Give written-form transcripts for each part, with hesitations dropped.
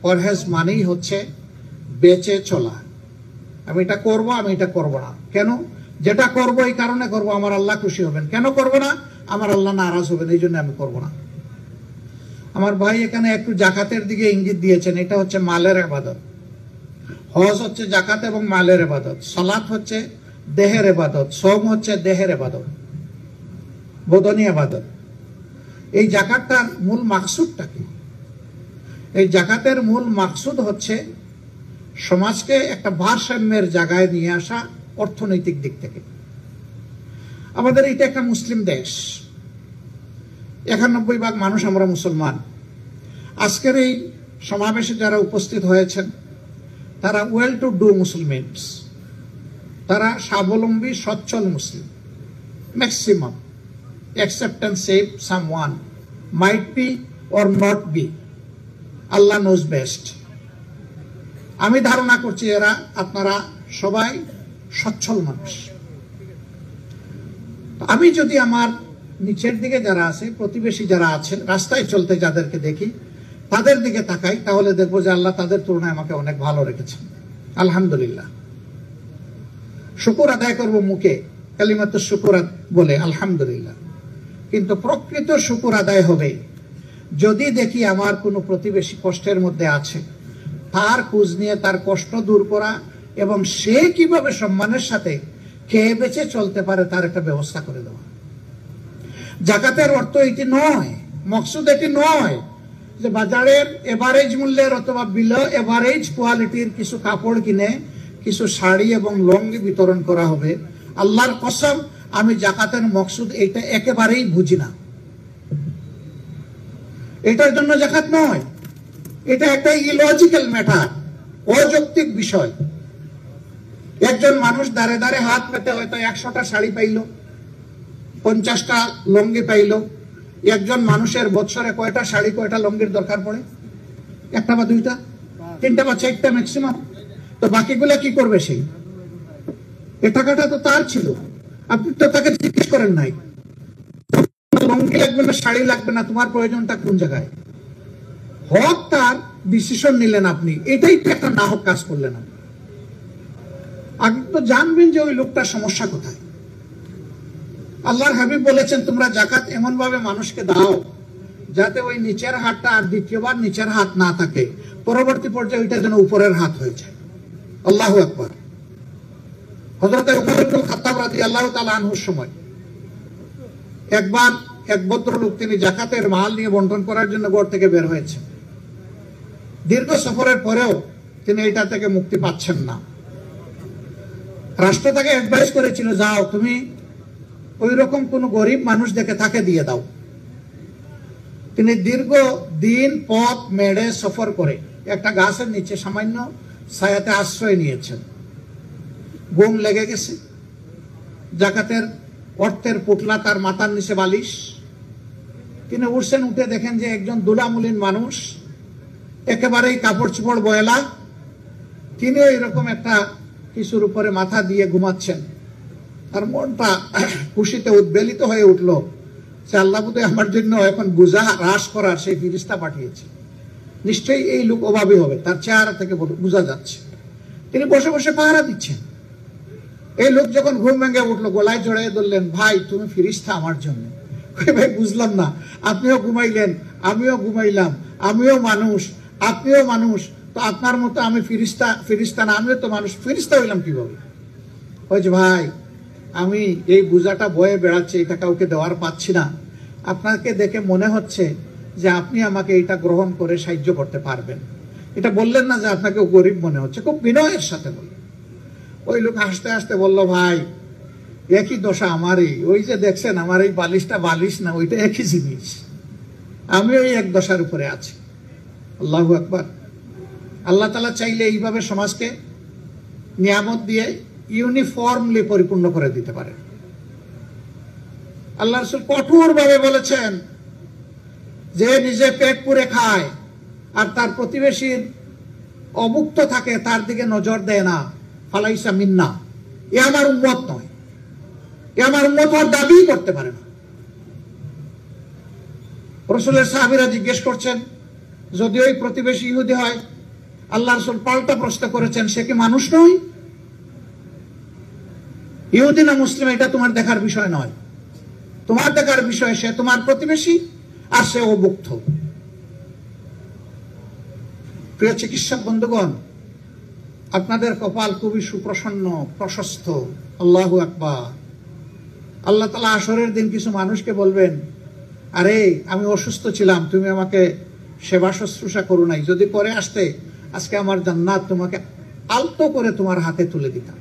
পরহেজ মানেই হচ্ছে বেঁচে চলা। আমি এটা করব, আমি এটা করব না। কেন? যেটা করব এই কারণে করব, আমার আল্লাহ খুশি হবেন। কেন করব না? আমার আল্লাহ নারাজ হবেন, এই জন্য আমি করব না। আমার ভাই এখানে একটু জাকাতের দিকে ইঙ্গিত দিয়েছেন, এটা হচ্ছে মালের ইবাদত। হজ হচ্ছে জাকাত এবং মালের ইবাদত, সালাত হচ্ছে দেহের ইবাদত, সওম হচ্ছে দেহের ইবাদত, বদনী ইবাদত। এই জাকাতটার মূল মাকসুদটা কি? এই জাকাতের মূল মাকসুদ হচ্ছে সমাজকে একটা ভারসাম্যের জায়গায় নিয়ে আসা, অর্থনৈতিক দিক থেকে। আমাদের এটা একটা মুসলিম দেশ, ৯১% মানুষ আমরা মুসলমান। আজকের এই সমাবেশে যারা উপস্থিত হয়েছেন তারা ওয়েল টু ডু মুসলমানস, তারা স্বাবলম্বী সচ্ছল মুসলিম maximum, except and save someone, might be or not be, Allah knows best। আমি ধারণা করছি এরা আপনারা সবাই সচ্ছল মানুষ। আমি যদি আমার নিচের দিকে যারা আছে, প্রতিবেশী যারা আছেন, রাস্তায় চলতে যাদেরকে দেখি, তাদের দিকে তাকাই, তাহলে দেখবো যে আল্লাহ তাদের তুলনায় আমাকে অনেক ভালো রেখেছেন। আলহামদুলিল্লাহ। শুকর আদায় করবো মুখে, কালিমাতুশ শুকর বলে আলহামদুলিল্লাহ, কিন্তু প্রকৃত শুকর আদায় হবে যদি দেখি আমার কোনো প্রতিবেশী কষ্টের মধ্যে আছে, তার খোঁজ নিয়ে তার কষ্ট দূর করা এবং সে কিভাবে সম্মানের সাথে খেয়ে বেঁচে চলতে পারে তার একটা ব্যবস্থা করে দেওয়া। জাকাতের অর্থ এটি নয়, মকসুদ এটি নয় যে বাজারের এভারেজ মূল্যের অথবা বিলো এভারেজ কোয়ালিটির কিছু কাপড় কিনে কিছু শাড়ি এবং লুঙ্গি বিতরণ করা হবে। আল্লাহর কসম, আমি জাকাতের মকসুদ এটা একেবারেই বুঝি না। এটার জন্য জাকাত নয়, এটা একটা ইলজিক্যাল ম্যাটার, অযৌক্তিক বিষয়। একজন মানুষ দাঁড়ে দাঁড়ে হাত পেতে হয়তো 100টা শাড়ি পাইল, 50টা লুঙ্গি পাইল। একজন মানুষের বছরে কয়টা শাড়ি কয়টা লুঙ্গির দরকার পড়ে? একটা বা দুইটা, তিনটা বা চারটা ম্যাক্সিমাম। তো বাকিগুলা কি করবে? সেই এ টাকাটা তো তার ছিল, আপনি তো তাকে জিজ্ঞেস করেন নাই লুঙ্গি লাগবে না শাড়ি লাগবে না, তোমার প্রয়োজনটা কোন জায়গায়? হক তার, ডিসিশন নিলেন আপনি, এটাই তো একটা নাহক কাজ করলেন। আপনি তো জানবেন যে ওই লোকটার সমস্যা কোথায়। আল্লাহর হাবিব বলেছেন, তোমরা জাকাত এমন ভাবে মানুষকে দাও যাতে ওই নিচের হাতটা আর দ্বিতীয়বার নিচের হাত না থাকে, পরবর্তী পর্যায়ে ওইটা যেন উপরের হাত হয়ে যায়। আল্লাহু আকবার। হযরত উমর ইবনে খাত্তাব রাদিয়াল্লাহু তাআলা আনহুর সময় একবার এক ভদ্রলোক, তিনি জাকাতের মাল নিয়ে বন্টন করার জন্য ঘর থেকে বের হয়েছে। দীর্ঘ সফরের পরেও তিনি এটা থেকে মুক্তি পাচ্ছেন না। রাষ্ট্র তাকে অ্যাডভাইস করেছিল, যাও তুমি ওই রকম কোন গরিব মানুষ দেখে তাকে দিয়ে দাও। তিনি দীর্ঘ দিন পথ মেড়ে সফর করে একটা গাছের নিচে সামান্য ছায়াতে আশ্রয় নিয়েছেন। ঘুম লেগে গেছে, জাকাতের অর্থের পুটলা তার মাথার নিচে বালিশ। তিনি উঠছেন, উঠে দেখেন যে একজন দুলামুলিন মানুষ, একেবারেই কাপড় চোপড় বয়লা, তিনি এরকম একটা কিছুর উপরে মাথা দিয়ে ঘুমাচ্ছেন। তার মনটা খুশিতে উদ্বেলিত হয়ে উঠল যে আল্লাহ বোধহয় আমার জন্য এখন বোঝা হ্রাস করার সেই ফিরিস্তা পাঠিয়েছে। নিশ্চয়ই এই লোক অভাবী হবে, তার চেহারা থেকে বোঝা যাচ্ছে। তিনি বসে বসে পাহারা দিচ্ছেন। এই লোক যখন ঘুম ভেঙে উঠলো, গলায় জড়াই ধরলেন, ভাই তুমি ফিরিস্তা আমার জন্য। ভাই বুঝলাম না, আপনিও ঘুমাইলেন, আমিও ঘুমাইলাম, আমিও মানুষ, আপনিও মানুষ, তো আপনার মতো আমি ফিরিস্তা? ফিরিস্তা না, আমিও তো মানুষ, ফিরিস্তা হইলাম কিভাবে? ওই যে ভাই, আমি এই বোঝাটা বয়ে বেড়াচ্ছি, এটা কাউকে দেওয়ার পাচ্ছি না। আপনাকে দেখে মনে হচ্ছে যে আপনি আমাকে এটা গ্রহণ করে সাহায্য করতে পারবেন। এটা বললেন না যে আপনাকে গরিব মনে হচ্ছে, খুব বিনয়ের সাথে বললেন। ওই লোক হাসতে হাসতে বলল, ভাই একই দশা আমারই, ওই যে দেখছেন আমার এই বালিশটা বালিশ না, ওইটা একই জিনিস, আমি ওই এক দশার উপরে আছি। আল্লাহু আকবার। আল্লাহ তাআলা চাইলে এইভাবে সমাজকে নিয়ামত দিয়ে ইউনিফর্মলি পরিপূর্ণ করে দিতে পারে। আল্লাহ রাসূল কঠোর ভাবে বলেছেন, যে নিজে পেট পুরে খায় আর তার প্রতিবেশীর অভুক্ত থাকে, তার দিকে নজর দেয় না, ফালাইসা মিন্না, এ আমার উম্মত নয়, এ আমার উম্মত হওয়ার দাবি করতে পারে না। রাসূলের সাহাবীরা জিজ্ঞেস করছেন, যদি ওই প্রতিবেশী ইহুদি হয় আল্লাহ রাসূল পাল্টা প্রশ্ন করেছেন, সে কি মানুষ নয়? ইহুদি না মুসলিম এটা তোমার দেখার বিষয় নয়, তোমার দেখার বিষয় সে তোমার প্রতিবেশী আর সে অভুক্ত। প্রিয় চিকিৎসক বন্ধুগণ, আপনাদের কপাল খুবই সুপ্রসন্ন, প্রশস্ত। আল্লাহু আকবার। আল্লাহ তাআলা আসরের দিন কিছু মানুষকে বলবেন, আরে আমি অসুস্থ ছিলাম, তুমি আমাকে সেবা শুশ্রূষা করো নাই, যদি করে আসতে আজকে আমার জান্নাত তোমাকে আলতো করে তোমার হাতে তুলে দিতাম।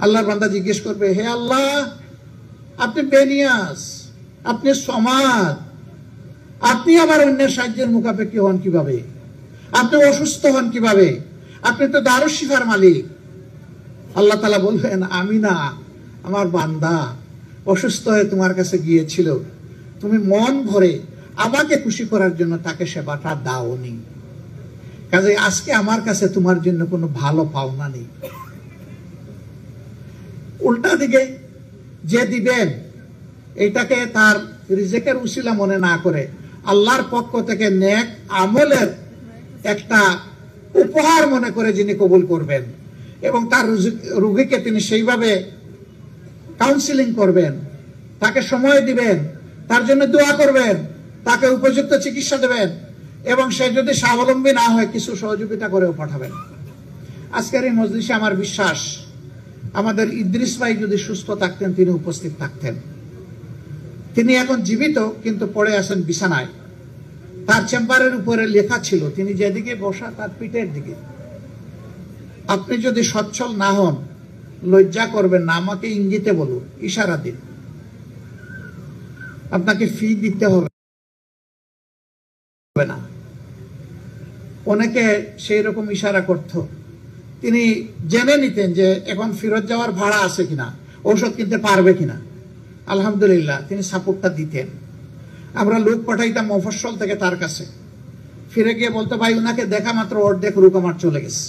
আল্লাহর বান্দা জিজ্ঞেস করবে, হে আল্লাহ, আপনি বেনিয়াস, আপনি সমাদ, আপনি আবার অন্যের সাহায্যের মুখাপেক্ষী হন কিভাবে? আপনি অসুস্থ হন কিভাবে? আপনি তো দারুশ শিফার মালিক। আল্লাহ তাআলা বলবেন, আমি না, আমার বান্দা অসুস্থ হয়ে তোমার কাছে গিয়েছিল, তুমি মন ভরে আমাকে খুশি করার জন্য তাকে সেবাটা দাওনি, কাজে আজকে আমার কাছে তোমার জন্য কোনো ভালো পাওনা নেই। উল্টা দিকে যে দিবেন এটাকে তার রিজেকের উসিলা মনে না করে আল্লাহর পক্ষ থেকে নেক আমলের একটা উপহার মনে করে যিনি কবুল করবেন এবং তার রোগীকে তিনি সেইভাবে কাউন্সিলিং করবেন, তাকে সময় দিবেন, তার জন্য দোয়া করবেন, তাকে উপযুক্ত চিকিৎসা দেবেন এবং সে যদি স্বাবলম্বী না হয় কিছু সহযোগিতা করেও পাঠাবেন। আজকের এই মজলিসে আমার বিশ্বাস আমাদের ইদ্রিস ভাই যদি সুস্থ থাকতেন তিনি উপস্থিত থাকতেন। তিনি এখন জীবিত কিন্তু পড়ে আছেন বিছানায়। তার চেম্বারের উপরে লেখা ছিল, তিনি যেদিকে বসা তার পিঠের দিকে। আপনি যদি সচ্ছল না হন লজ্জা করবেন না, আমাকে ইঙ্গিতে বলুন, ইশারা দিন, আপনাকে ফি দিতে হবে না। অনেকে সেই রকম ইশারা করত, তিনি জেনে নিতেন যে এখন ফেরত যাওয়ার ভাড়া আছে কিনা, ঔষধ কিনতে পারবে কিনা। আলহামদুলিল্লাহ তিনি সাপোর্টটা দিতেন। আমরা লোক পাঠাইতাম মফস্বল থেকে তার কাছে, ফিরে গিয়ে বলতো, ভাই উনাকে দেখা মাত্র অর্ধেক রোগ আমার চলে গেছে,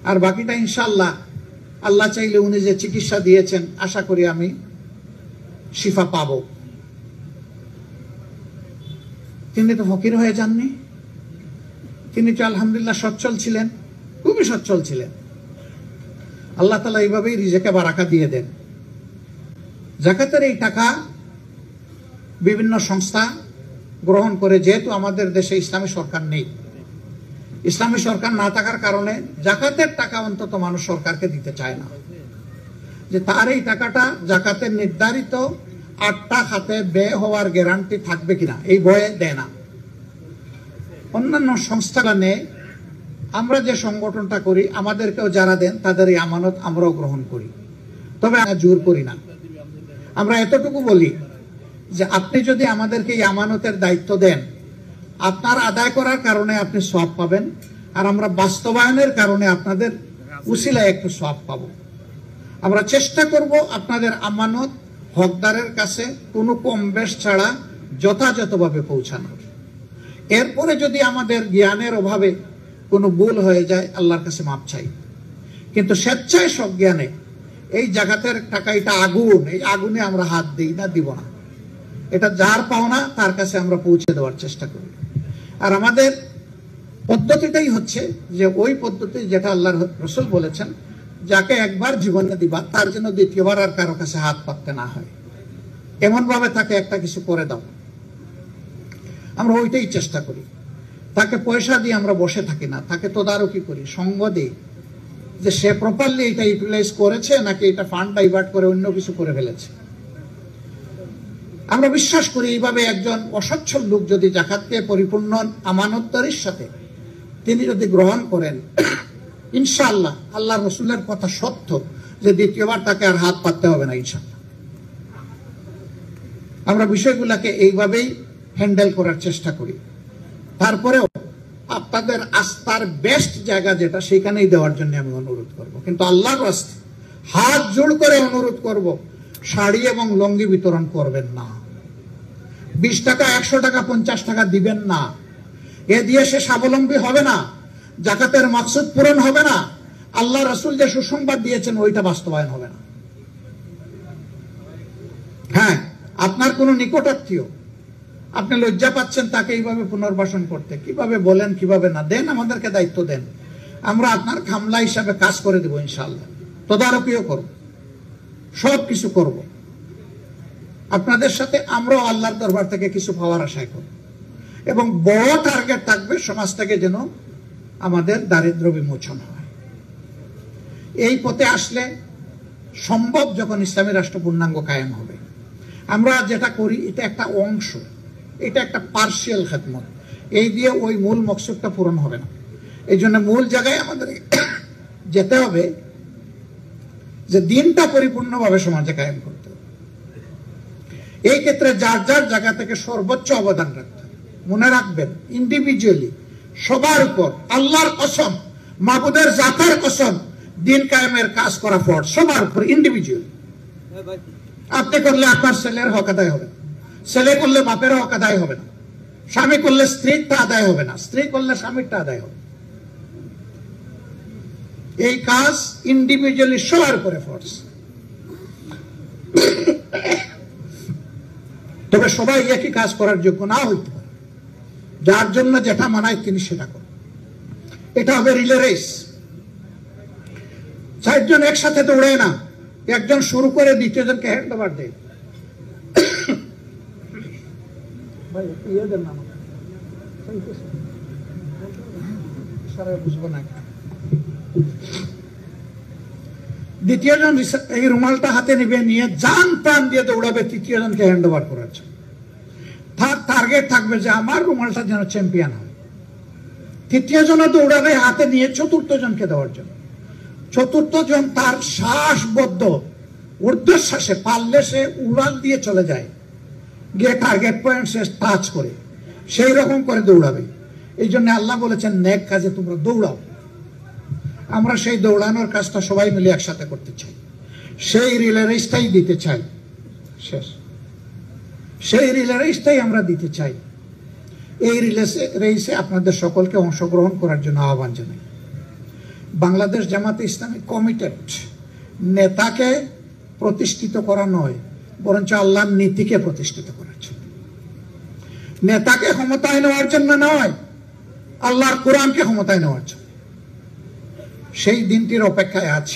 আর বাকিটা ইনশাআল্লাহ আল্লাহ চাইলে উনি যে চিকিৎসা দিয়েছেন আশা করি আমি শিফা পাবো। তিনি তো ফকির হয়ে যাননি, তিনি তো আলহামদুলিল্লাহ সচ্ছল ছিলেন, খুবই সচ্ছল ছিলেন। আল্লাহ তাআলা এইভাবেই রিজেকে বারাকা দিয়ে দেন। যাকাতের এই টাকা বিভিন্ন সংস্থা গ্রহণ করে, যেহেতু আমাদের দেশে ইসলামী সরকার নেই, ইসলামী সরকার না থাকার কারণে জাকাতের টাকা অন্তত মানুষ সরকারকে দিতে চায় না, যে তার এই টাকাটা জাকাতের নির্ধারিত 8টা খাতে ব্যয় হওয়ার গ্যারান্টি থাকবে কিনা এই ভয়ে দেয় না। অন্যান্য সংস্থাগুলো নেয়, আমরা যে সংগঠনটা করি আমাদেরকেও যারা দেন তাদের এই আমানত আমরাও গ্রহণ করি, তবে আমরা জোর করি না। আমরা এতটুকু বলি যে আপনি যদি আমাদেরকে এই আমানতের দায়িত্ব দেন, আপনার আদায় করার কারণে আপনি সওয়াব পাবেন, আর আমরা বাস্তবায়নের কারণে আপনাদের উসিলায় একটু সওয়াব পাবো। আমরা চেষ্টা করব আপনাদের আমানত হকদারের কাছে কোনো কম বেশ ছাড়া যথাযথভাবে পৌঁছানোর। এরপরে যদি আমাদের জ্ঞানের অভাবে কোনো ভুল হয়ে যায় আল্লাহর কাছে মাপ চাই, কিন্তু স্বেচ্ছায় সব জ্ঞানে এই জাকাতের টাকা এটা আগুন, এই আগুনে আমরা হাত দিই না, দিব না। এটা যার পাওনা তার কাছে আমরা পৌঁছে দেওয়ার চেষ্টা করি। আর আমাদের পদ্ধতিটাই হচ্ছে যে ওই পদ্ধতি যেটা আল্লাহর রাসূল বলেছেন, যাকে একবার জীবনে দিবা তার জন্য দ্বিতীয়বার আর কারো কাছে হাত পাততে না হয়, এমন ভাবে তাকে একটা কিছু করে দাও। আমরা ওইটাই চেষ্টা করি। তাকে পয়সা দিয়ে আমরা বসে থাকি না, তাকে তদারকি করি, সঙ্গ দিই যে সে প্রপারলি এটা ইউটিলাইজ করেছে নাকি এটা ফান্ড ডাইভার্ট করে অন্য কিছু করে ফেলেছে। আমরা বিশ্বাস করি এইভাবে একজন অসচ্ছল লোক যদি জাকাতকে পরিপূর্ণ আমানতদারির সাথে তিনি যদি গ্রহণ করেন, ইনশাআল্লাহ আল্লাহ রসুলের কথা সত্য যে দ্বিতীয়বার তাকে আর হাত পাততে হবে না ইনশাআল্লাহ। আমরা বিষয়গুলোকে এইভাবেই হ্যান্ডেল করার চেষ্টা করি। তারপরেও আপনাদের আস্থার বেস্ট জায়গা যেটা সেখানেই দেওয়ার জন্য আমি অনুরোধ করব, কিন্তু আল্লাহর রাস্তায় হাত জোড় করে অনুরোধ করব, শাড়ি এবং লঙ্গি বিতরণ করবেন না। 20 টাকা 100 টাকা 50 টাকা দিবেন না। এ দিয়ে সে স্বাবলম্বী হবে না, জাকাতের মাকসুদ পূরণ হবে না, আল্লাহ রাসূল যে সুসংবাদ দিয়েছেন ওইটা বাস্তবায়ন হবে না। হ্যাঁ, আপনার কোনো নিকটাত্মীয় আপনি লজ্জা পাচ্ছেন তাকে এইভাবে পুনর্বাসন করতে, কিভাবে বলেন কিভাবে না, দেন আমাদেরকে দায়িত্ব দেন, আমরা আপনার খামলা হিসাবে কাজ করে দেব ইনশাআল্লাহ, তদারকিও করব, সব কিছু করব। আপনাদের সাথে আমরাও আল্লাহর দরবার থেকে কিছু পাওয়ার আশায় করব এবং বড় টার্গেট থাকবে সমাজ থেকে যেন আমাদের দারিদ্র বিমোচন হয়। এই পথে আসলে সম্ভব যখন ইসলামী রাষ্ট্র পূর্ণাঙ্গ কায়েম হবে। আমরা যেটা করি এটা একটা অংশ, এটা একটা পার্শিয়াল খেদমত, এই দিয়ে ওই মূল মকসুদটা পূরণ হবে না। এই জন্য মূল জায়গায় আমাদের যেতে হবে যে দিনটা পরিপূর্ণভাবে সমাজে কায়েম করতে হবে। এই ক্ষেত্রে যার যার জায়গা থেকে সর্বোচ্চ অবদান রাখতে হবে। মনে রাখবেন, ইন্ডিভিজুয়ালি সবার উপর আল্লাহর কসম, মাবুদের জাতের কসম, দিন কায়েমের কাজ করা ফরজ সবার উপর ইন্ডিভিজুয়াল। আপনি করলে আপনার ছেলের হক আদায় হবে, ছেলে করলে বাপের হক আদায় হবে না, স্বামী করলে স্ত্রীরটা আদায় হবে না, স্ত্রী করলে স্বামীরটা আদায় হবে। এই কাজ ইন্ডিভিজুয়ালি সবার উপরে ফরজ। তবে সবাই একই কাজ করার যোগ্য না হইতে পারে, যার জন্য যেটা মানায় তিনি সেটা করেন। এটা হবে রিলে রেস। 4 জন একসাথে দৌড়ে না, একজন শুরু করে দ্বিতীয় জনকে হ্যান্ড ওভার দেয়। দ্বিতীয় জন এই রুমালটা হাতে নিবে, নিয়ে জান প্রাণ দিয়ে দৌড়াবে তৃতীয় জনকে হ্যান্ড ওভার করার জন্য। তার টার্গেট থাকবে যে আমার রুমালটা যেন চ্যাম্পিয়ন হয়। তৃতীয় জন দৌড়াবে হাতে নিয়ে চতুর্থ জনকে দেওয়ার জন্য। চতুর্থ জন তার শ্বাসবদ্ধ ঊর্ধ্বশ্বাসে পারলে সে উড়াল দিয়ে চলে যায়, গিয়ে টার্গেট পয়েন্ট সে টাচ করে সেই রকম করে দৌড়াবে। এই জন্য আল্লাহ বলেছেন নেক কাজে তোমরা দৌড়াও। আমরা সেই দৌড়ানোর কাজটা সবাই মিলে একসাথে করতে চাই, সেই রিলে রেসটাই দিতে চাই। শেষ, সেই রিলে রেসটাই আমরা দিতে চাই। এই রিলে রেসে আপনাদের সকলকে অংশগ্রহণ করার জন্য আহ্বান জানাই। বাংলাদেশ জামাতে ইসলামী কমিটেড নেতাকে প্রতিষ্ঠিত করা নয়, বরঞ্চ আল্লাহর নীতিকে প্রতিষ্ঠিত করার জন্য। নেতাকে ক্ষমতায় নেওয়ার জন্য নয়, আল্লাহর কোরআনকে ক্ষমতায় নেওয়ার জন্য। সেই দিনটির অপেক্ষায় আছে।